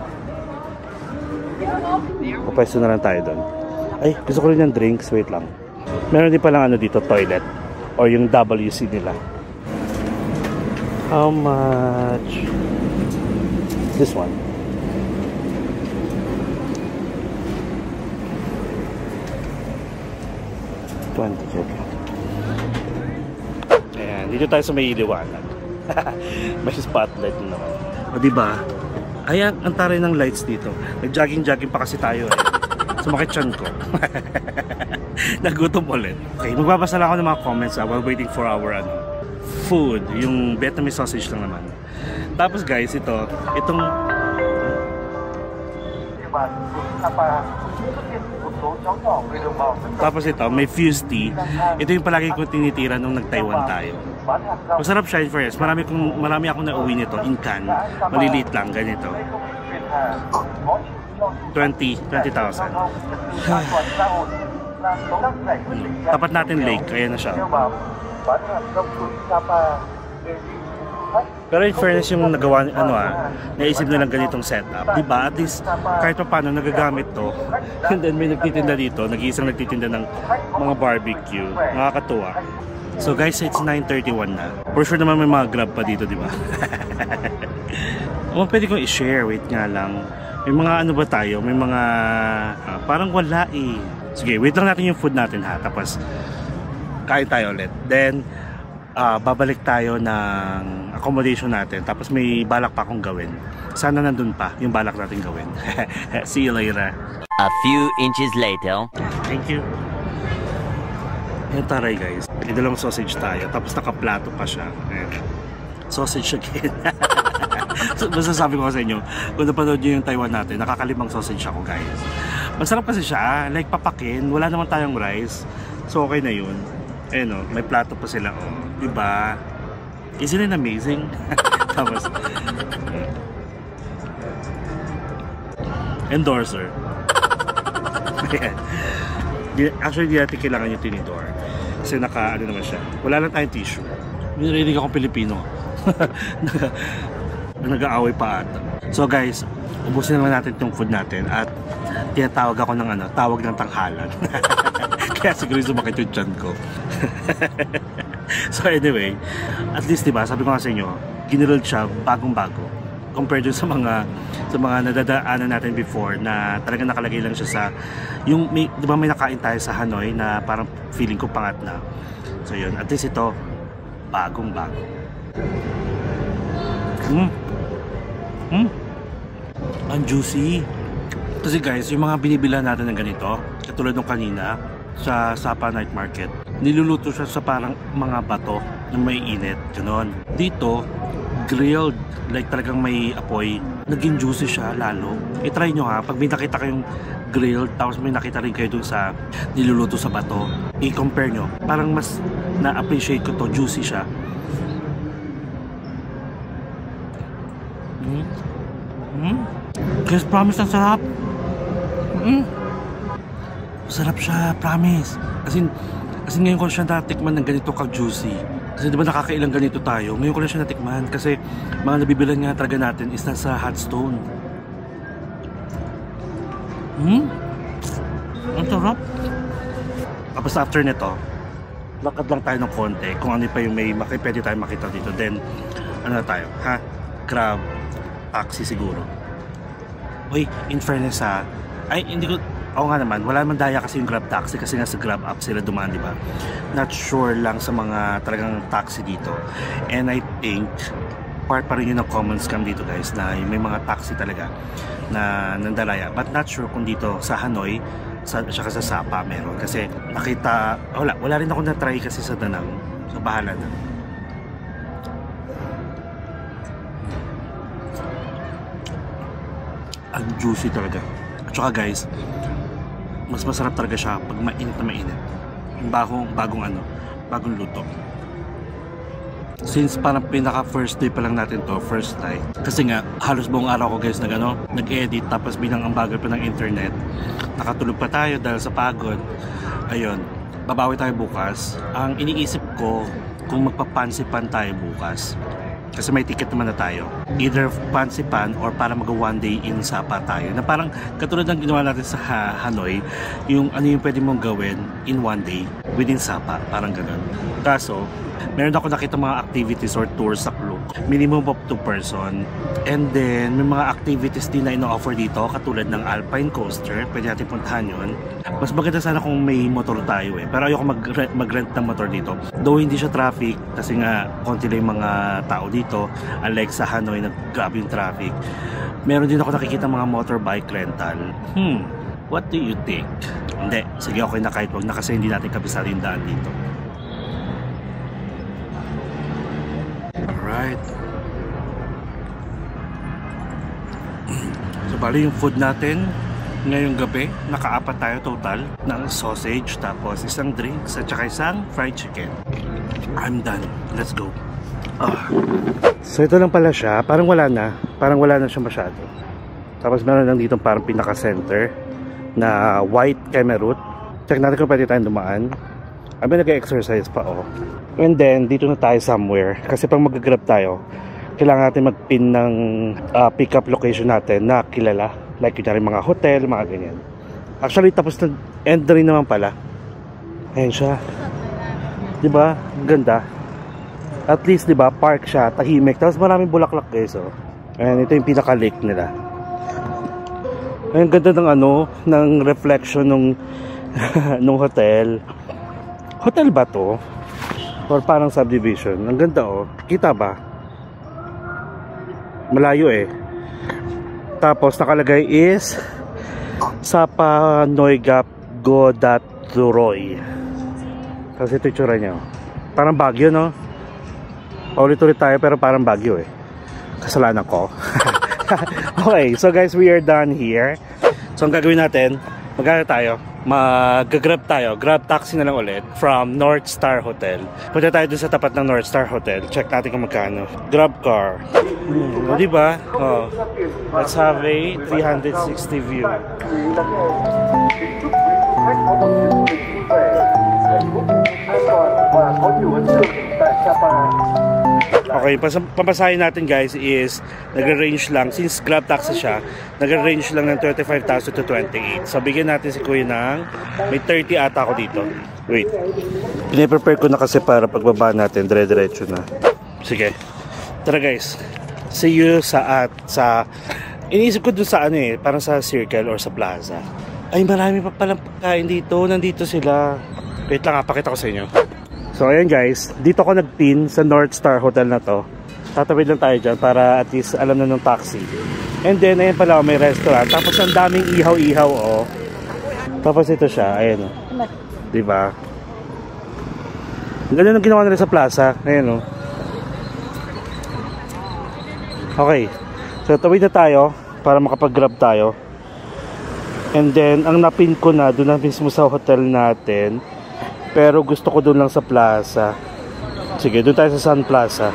Pupwesto na lang tayo doon. Ay, gusto ko rin ng drinks. Wait lang. Meron din palang ano dito, toilet. Or yung WC nila. How much? This one. $20. Ayan, dito tayo sa may iliwanag. May spotlight na naman. O diba? Ayan, ang taray ng lights dito. Nag-jogging-jogging pa kasi tayo eh. Sumakit tiyan ko. Nagutom ulit. Okay, magbabasa lang ako ng mga comments while waiting for our food. Yung Vietnamese sausage lang naman. Tapos guys, itong tapos ito, may fused tea. Ito yung palagi kong tinitira nung nag-Taiwan tayo. Masarap siya in fairness. Marami akong nauwi nito in can. Maliliit lang, ganito. 20,000. Tapat natin lake, kaya na siya. Pero in fairness yung nagawa, naisip na lang ganitong setup. Diba? At least, kahit pa paano nagagamit to. And then may nagtitinda dito, nag-iisang nagtitinda ng mga barbecue. Nakakatuwa. So guys, it's 9:31 na. For sure naman may mga grab pa dito, diba? Pwede kong i-share, wait nga lang. May mga ano ba tayo? May mga, parang wala eh. Sige, wait lang natin yung food natin ha. Tapos, kain tayo ulit. Then, babalik tayo ng accommodation natin. Tapos may balak pa akong gawin. Sana nandun pa yung balak natin gawin. See you later. A few inches later. Thank you. Ayan taray guys. May dalawang sausage tayo. Tapos nakaplato pa siya. Ayan. Sausage again. So, basta sabi ko sa inyo, kung napanood nyo yung Taiwan natin, nakakalimang sausage ako guys. Masarap kasi siya. Like papakin. Wala naman tayong rice. So okay na yun. Ayan o, may plato pa sila. Oh, diba? Isn't it amazing? Tapos, endorser. Actually, di natin kailangan yung tinidor. Kasi ano naman siya. Wala lang tayong tissue. Narinig akong Pilipino. Nag-aaway pa ata. So guys, ubusin naman natin itong food natin. At tinatawag ako ng tawag ng tanghalan. Kaya siguro sumakit yung tiyan ko. So anyway, at least diba, sabi ko nga sa inyo, ginrolled siya bagong-bago compared dun sa mga nadadaanan natin before na talagang nakalagay lang siya sa yung diba may nakain tayo sa Hanoi na parang feeling ko pangat na. So yun, at least ito bagong-bago. Ang juicy. Kasi guys, yung mga binibilan natin ng ganito, katulad ng kanina sa Sapa Night Market, niluluto siya sa parang mga bato na may init, gano'n. Dito, grilled, like talagang may apoy, naging juicy siya lalo. I-try nyo ha, pag may nakita kayong grilled, tapos may nakita rin kayo dun sa niluluto sa bato, i-compare nyo, parang mas na-appreciate ko to, juicy siya. Guys, promise ang sarap. Sarap siya, promise. As in ngayon ko siya natikman ng ganito ka-juicy. Kasi diba nakakailang ganito tayo. Ngayon ko lang siya natikman. Kasi mga nabibilan nga talaga natin is nasa hot stone. Ang sarap. Tapos after nito, lakad lang tayo ng konti. Kung ano pa yung pwede tayo makita dito. Then, ano tayo? Ha? Grab, taxi siguro. Uy, in fairness ha. Ay, hindi ko... Oo nga naman, wala naman daya kasi yung Grab taxi kasi nga sa Grab app sila dumaan, diba? Not sure lang sa mga talagang taxi dito. And I think part pa rin yun ng common scam dito guys, na may mga taxi talaga na nandalaya. But not sure kung dito sa Hanoi saka sa Sapa meron. Kasi nakita, wala rin ako na-try kasi sa Danang. So bahala na. Ang juicy talaga. At saka guys, mas masarap talaga siya pag mainit na mainit. Yung bagong luto. Since parang pinaka first day pa lang natin to, first night. Kasi nga, halos buong araw ko guys nag-edit, tapos binang ang bagal pa ng internet. Nakatulog pa tayo dahil sa pagod. Ayun, babawi tayo bukas. Ang iniisip ko, kung magpapansipan tayo bukas. Kasi may ticket naman na tayo. Either Fansipan or para mag one day in Sapa tayo. Na parang katulad ng ginawa natin sa Hanoi, yung ano yung pwede mong gawin in one day within Sapa. Parang ganun. Kaso, meron ako nakita mga activities or tours sa Klook. Minimum of 2 person. And then, may mga activities din na ino-offer dito katulad ng Alpine Coaster. Pwede natin puntahan yun. Mas maganda sana kung may motor tayo eh. Pero ayoko mag-rent ng motor dito. Though hindi siya traffic kasi nga konti lang yung mga tao dito. Unlike sa Hanoi, nag-grabe yung traffic. Meron din ako nakikita mga motorbike rental. What do you think? Hindi. Sige, okay na kahit wag na kasi hindi natin kabisado yung daan dito. Alright. So bali yung food natin ngayong gabi, nakaapat tayo total ng sausage, tapos isang drinks at saka isang fried chicken. I'm done. Let's go. So ito lang pala siya. Parang wala na siya masyado. Tapos meron lang dito parang pinaka-center na white emerald. Check natin kung pwede tayong dumaan. Abi nag-exercise pa And then dito na tayo somewhere. Kasi pag mag-grab tayo, kailangan natin mag-pin ng pick-up location natin na kilala. Like yung mga hotel, mga ganyan. Actually tapos na end rin naman pala. Ayan siya. Diba? Ganda. At least diba, park siya, tahimik. Tapos maraming bulaklak guys. Ayan, ito yung pinaka-lake nila. Ayan, ganda ng ng reflection nung hotel. Hotel ba to? Or parang subdivision? Ang ganda Kita ba? Malayo Tapos nakalagay is Sapa Noigap Godaturoy. Tapos ito yung tsura niya. Parang Baguio, no? Paulit-ulit tayo pero parang Baguio Kasalanan ko. Okay, so guys, we are done here. So ang gagawin natin, magkano tayo? Mag-grab tayo. Grab taxi na lang ulit from North Star Hotel. Punta tayo dun sa tapat ng North Star Hotel. Check natin kung magkano. Grab car. Diba? Let's have a 360 view. Okay, pampasahin natin guys is nag-range lang, since grab taxi siya, nag-range lang ng 25,000 to 28. So bigyan natin si kuya ng may 30 ata ako dito. Wait, piniprepare ko na kasi para pagbaba natin dire-diretso na. Sige, tara guys, see you sa iniisip ko dun sa parang sa Circle or sa Plaza. Ay, marami pa palang pagkain dito. Nandito sila. Wait lang, pakita ko sa inyo. So ayan guys, dito ako nagpin sa North Star Hotel na to. Tatawid lang tayo dyan para at least alam na ng taxi. And then ayan pala may restaurant. Tapos ang daming ihaw-ihaw Tapos ito siya, ayan diba? Ganun ang ginawa nila sa plaza. Ayan Okay, so tawid na tayo para makapag-grab tayo. And then ang napin ko na doon na mismo sa hotel natin. Pero gusto ko doon lang sa plaza. Sige, doon tayo sa Sun Plaza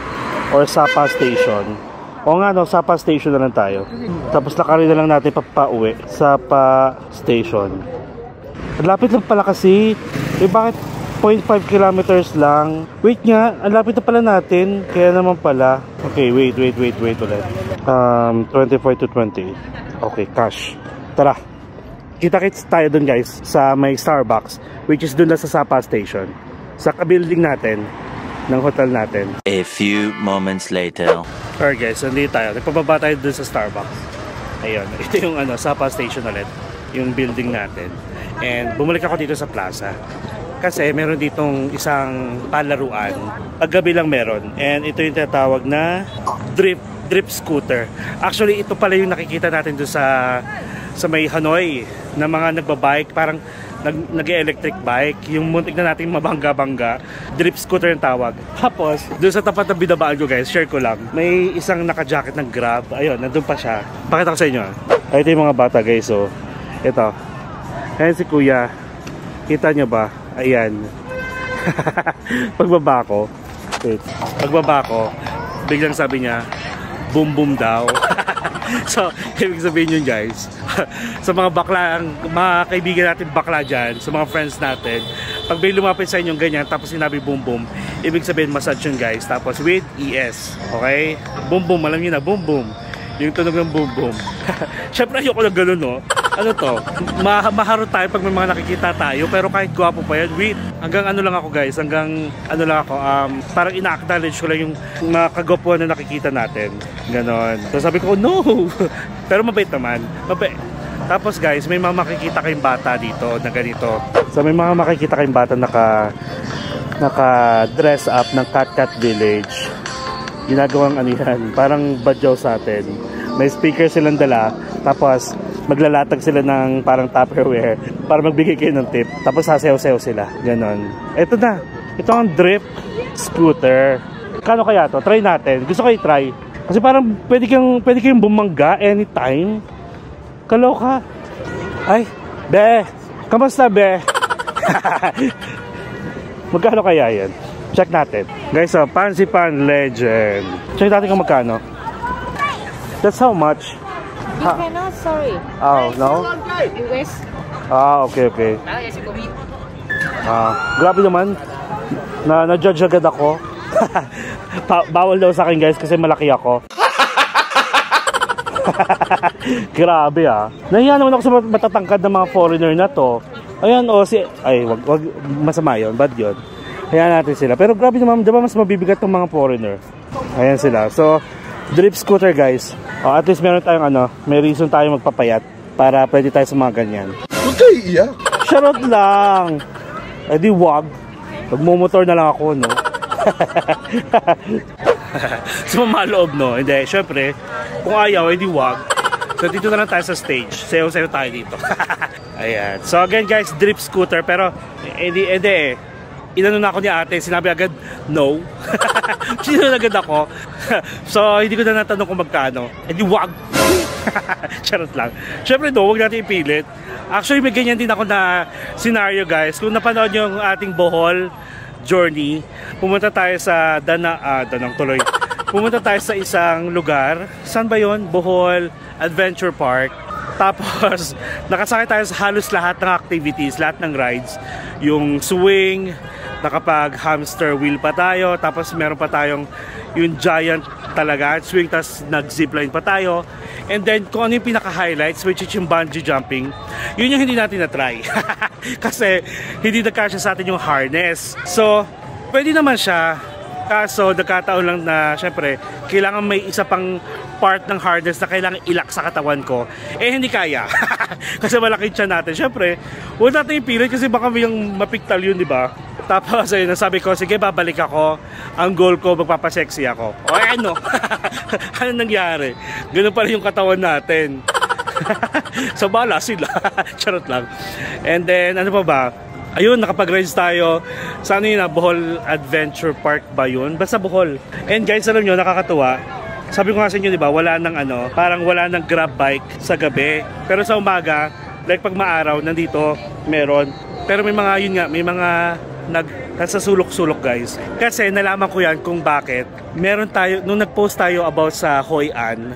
or Sapa Station. O nga Sapa Station na lang tayo. Tapos lakarin na lang natin papauwi. Sapa Station. Ang lapit lang pala kasi. Bakit 0.5 kilometers lang? Wait nga, ang lapit na pala natin. Kaya naman pala. Okay, wait ulit. 24 to 28. Okay, cash. Tara. Kita-kits tayo dun guys sa may Starbucks, which is dun na sa Sapa Station, sa ka-building natin ng hotel natin. A few moments later. Alright guys, so hindi tayo, nagpababa tayo dun sa Starbucks. Ayun, ito yung Sapa Station ulit, yung building natin. And bumalik ako dito sa plaza kasi meron ditong isang palaruan, paggabi lang meron. And ito yung tinatawag na drip scooter. Actually ito pala yung nakikita natin dun sa may Hanoi na mga nagbabike, parang nag-electric bike, yung muntik na nating mabangga-bangga, drip scooter yung tawag. Tapos, doon sa tapat ng binabaan ko guys, share ko lang, may isang naka-jacket ng Grab, ayun, nandun pa siya. Pakita ko sa inyo. Ito yung mga bata guys, so, ito. Ayan si kuya, kita nyo ba? Ayan. Pagbaba ko, biglang sabi niya, boom boom daw. So, ibig sabihin yun guys, sa mga bakla, mga kaibigan natin bakla dyan, sa mga friends natin, pag may lumapit sa inyong ganyan, tapos sinabi boom boom, ibig sabihin massage yun guys, tapos with ES, okay? Boom boom, alam nyo na, boom boom, yung tunog ng boom boom. Syempre ayoko lang ganun, no? Ano to, maharot tayo pag may mga nakikita tayo, pero kahit gwapo pa yan, wait, hanggang ano lang ako guys, hanggang ano lang ako, parang ina-acknowledge ko lang yung mga kagwapuan na nakikita natin, ganon. So sabi ko, no, pero mabait naman, mabait. Tapos guys, may mga makikita kayong bata dito na ganito. So may mga makikita kayong bata naka dress up ng Cat Village. Ginagawang ano yan, parang badyaw sa atin. May speaker silang dala, tapos maglalatag sila ng parang Tupperware para magbigay kayo ng tip. Tapos sasayaw-sayaw sila. Ganon. Ito na. Ito ang drift scooter. Kano kaya to? Try natin. Gusto ko i-try. Kasi parang pwede kayong bumangga anytime. Kaloka. Ay, be. Kamusta, be? Magkano kaya yan? Check natin. Guys, so, Pansipan Legend. Check natin kung magkano. That's how much? You cannot, sorry. Oh, no? US. Okay. Grabe naman. Na-judge agad ako. Bawal daw sa akin guys kasi malaki ako. Grabe Nahiya naman ako sa matatangkad ng mga foreigner na to. Ayan wag masama yun, bad yun. Hayaan natin sila. Pero grabe naman, diba mas mabibigat ng mga foreigner. Ayan sila. So, drift scooter guys. At least meron tayong may reason tayong magpapayat para pwede tayo sa mga ganyan. Huwag kayo iiyak. Charot lang. Eh di wag. Magmumotor na lang ako, no? So maloob, no? Hindi, syempre, kung ayaw, eh di wag. So dito na lang tayo sa stage. Sayo-sayo tayo dito. Ayan. So again guys, drift scooter. Pero, inano na ako ni ate, sinabi agad, no. Sinunod agad ako. So, hindi ko na natanong kung magkano. Eh di wag. Charot lang. Syempre no, huwag natin ipilit. Actually, may ganyan din ako na scenario guys. Kung napanood nyo yung ating Bohol journey, pumunta tayo sa Danang tuloy. Pumunta tayo sa isang lugar. Saan ba yun? Bohol Adventure Park. Tapos, nakasakay tayo sa halos lahat ng activities, lahat ng rides. Yung swing, nakapag-hamster wheel pa tayo, tapos meron pa tayong yung giant talaga, swing, tapos nag-zipline pa tayo. And then, kung ano yung pinaka-highlights, which is yung bungee jumping, yun yung hindi natin na-try. Kasi, hindi nagkasya sa atin yung harness. So, pwede naman siya. Kaso, nagkataon lang na, syempre, kailangan may isa pang part ng harness na kailangan ilak sa katawan ko. Eh, hindi kaya. Kasi malaki siya natin. Syempre, huwag natin ipilit kasi baka may yung mapiktal yun, di ba? Tapos, ayun, nasabi ko, sige, babalik ako. Ang goal ko, magpapasexy ako. O, ano? Ano nangyari? Ganun pala yung katawan natin. So, bala sila. Charot lang. And then, ano pa ba? Ayun, nakapag-rides tayo sa ano yun Bohol Adventure Park ba yun? Basta Bohol. And guys, alam nyo, nakakatuwa. Sabi ko nga sa inyo, di ba, wala nang parang wala nang grab bike sa gabi. Pero sa umaga, like pag maaraw, nandito, meron. Pero may mga, yun nga, may mga nasa sulok-sulok guys. Kasi nalaman ko yan kung bakit. Meron tayo, nung nag-post tayo about sa Hoi An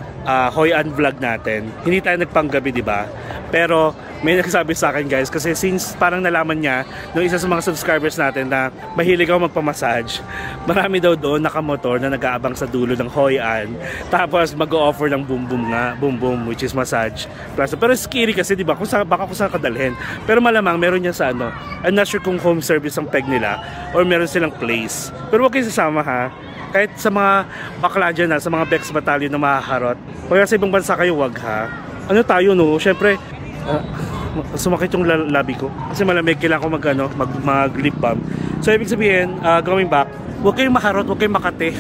vlog natin, hindi tayo nagpanggabi, di ba? Pero may nagsabi sa akin guys, kasi since parang nalaman niya nung isa sa mga subscribers natin na mahilig ako magpamassage, marami daw doon nakamotor na nag-aabang sa dulo ng Hoi An, tapos mag-o-offer ng boom boom which is massage. Pero scary kasi, di ba? Baka kung saan kadalhin. Pero malamang meron niya sa I'm not sure kung home service ang peg nila or meron silang place. Pero huwag kayo sasama ha. Kahit sa mga bakla dyan sa mga Bex Battalion na mahaharot. Kaya sa ibang bansa kayo, wag ha. Ano tayo, no? Syempre, sumakit yung labi ko. Kasi malamig, kailangan ko mag-lip balm. So, ibig sabihin, going back, huwag kayong maharot, huwag kayong makate.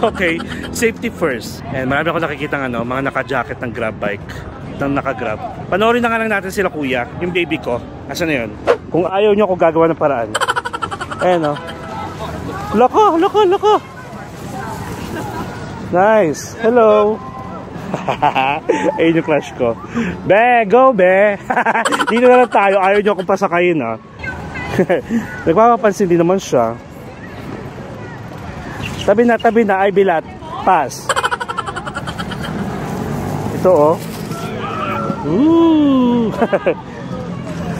Okay? Safety first. And marami ako nakikita mga naka-jacket ng grab bike. Ng naka-grab. Panoorin na nga lang natin sila kuya, yung baby ko. Asa na yun? Kung ayaw nyo ako gagawa ng paraan. Ayan o. Loko! Nice. Hello. Ayun yung crush ko. Be, go be. Dito na lang tayo. Ayaw nyo akong pasakayin ha. Nagpapapansin din naman siya. Tabi na. Ay bilat. Pass. Ito oh. Ooh.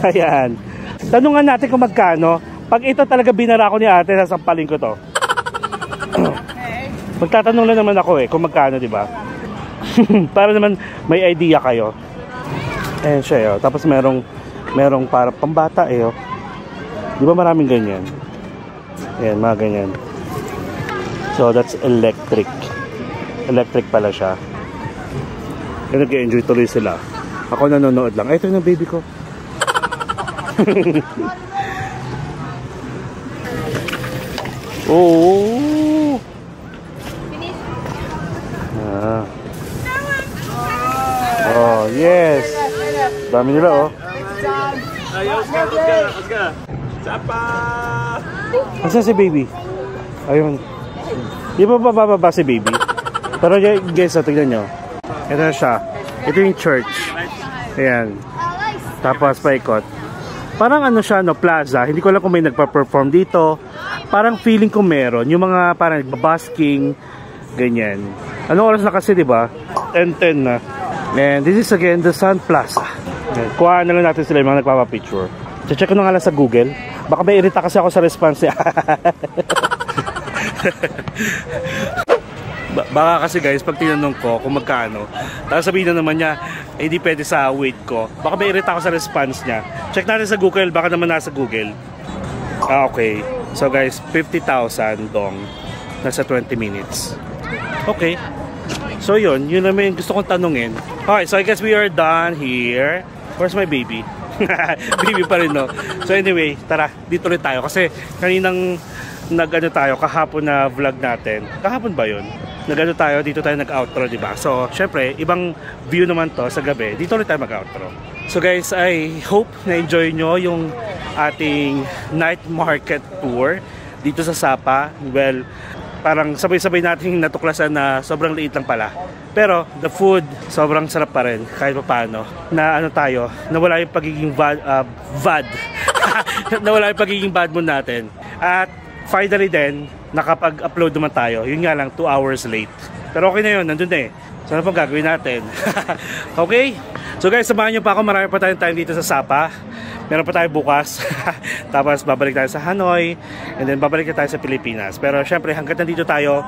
Ayan. Tanungan natin kung magkano. Pag ito talaga binara ko ni ate, sasampalin ko to. Magtatanong lang naman ako kung magkano, di ba? Para naman may idea kayo. Ayan siya, tapos merong para pambata oh. Di ba maraming ganyan? Ayan, mga ganyan. So that's electric. Electric pala siya. Kaya nag-enjoy tuloy sila. Ako nanonood lang. Ay, ito yung baby ko. Oh. Ah. Oh, yes. Dami nila oh. Asan si baby? Ayun. Di ba bababa si baby? Pero guys, tignan nyo. Ito na siya. Ito yung church. Ayan. Tapos paikot. Parang ano siya, no, plaza. Hindi ko alam kung may nagpa-perform dito. Parang feeling ko meron. Yung mga parang nagbabasking. Ganyan. Anong oras na kasi, di ba? 10:10 na. And this is again the Sun Plaza. Kuhaan na lang natin sila yung mga nagpapapicture. Check ko na nga lang sa Google. Baka may irita kasi ako sa response niya. Baka kasi guys, pag tinanong ko kung magkano, tapos sabihin na naman niya, hindi pwede sa weight ko. Baka may irita ako sa response niya. Check natin sa Google, baka naman nasa Google. Ah, okay. So guys, 50,000 dong. Nasa 20 minutes. Okay. So yun naman yung gusto kong tanungin. Okay, so I guess we are done here. Where's my baby? Baby pa rin, no? So anyway, tara, dito rin tayo. Kasi kaninang nag-ano tayo, kahapon na vlog natin. Kahapon ba yun? Nag-ano tayo, dito tayo nag-outro, diba? So, syempre, ibang view naman to sa gabi. Dito rin tayo mag-outro. So guys, I hope na-enjoy nyo yung ating night market tour dito sa Sapa. Well, parang sabay-sabay natin natuklasan na sobrang liit lang pala. Pero the food sobrang sarap pa rin kahit pa paano. Na ano tayo, nawala yung pagiging nawala yung pagiging bad mood natin. At finally din, nakapag-upload naman tayo. Yun nga lang, 2 hours late. Pero okay na yun, nandun na eh. So ano pang gagawin natin? Okay? So guys, samahan nyo pa ako. Marami pa tayong time dito sa Sapa. Meron pa tayo bukas. Tapos babalik tayo sa Hanoi. And then babalik tayo sa Pilipinas. Pero syempre hanggat nandito tayo,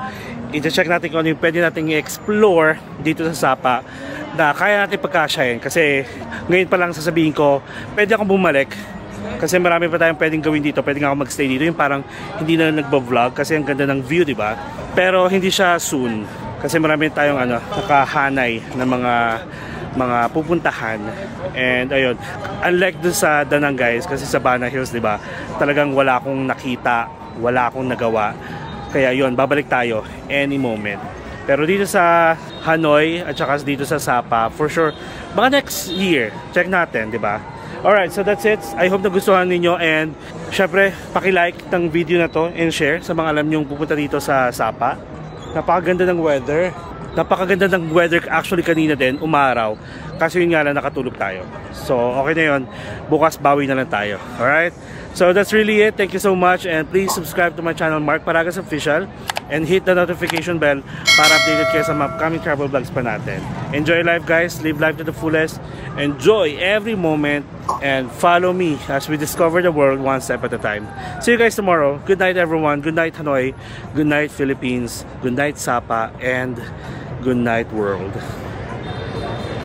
i-check natin kung ano yung pwede natin i-explore dito sa Sapa na kaya natin pagkasyahin. Kasi ngayon pa lang sasabihin ko, pwede akong bumalik. Kasi marami pa tayong pwedeng gawin dito. Pwede nga ako magstay dito. Yung parang hindi na nagba-vlog kasi ang ganda ng view, di ba? Pero hindi siya soon. Kasi marami tayong nakahanay na mga pupuntahan. And ayun, unlike dun sa Danang guys, kasi sa Bana Hills, di ba? Talagang wala akong nakita, wala akong nagawa. Kaya yun, babalik tayo any moment. Pero dito sa Hanoi at saka dito sa Sapa, for sure, baka next year, check natin, di ba? Alright, so that's it. I hope nagustuhan ninyo and syempre, paki-like ng video na to and share sa mga alam nyong pupunta dito sa Sapa. Napakaganda ng weather. Napakaganda ng weather actually kanina din, umaraw. Kasi yun nga lang nakatulog tayo. So, okay na yun. Bukas bawi na lang tayo. Alright? So, that's really it. Thank you so much and please subscribe to my channel, Mark Paragas Official, and hit the notification bell para updated kayo sa mga upcoming travel vlogs pa natin. Enjoy life guys. Live life to the fullest. Enjoy every moment and follow me as we discover the world one step at a time. See you guys tomorrow. Good night everyone. Good night Hanoi. Good night Philippines. Good night Sapa. And good night world.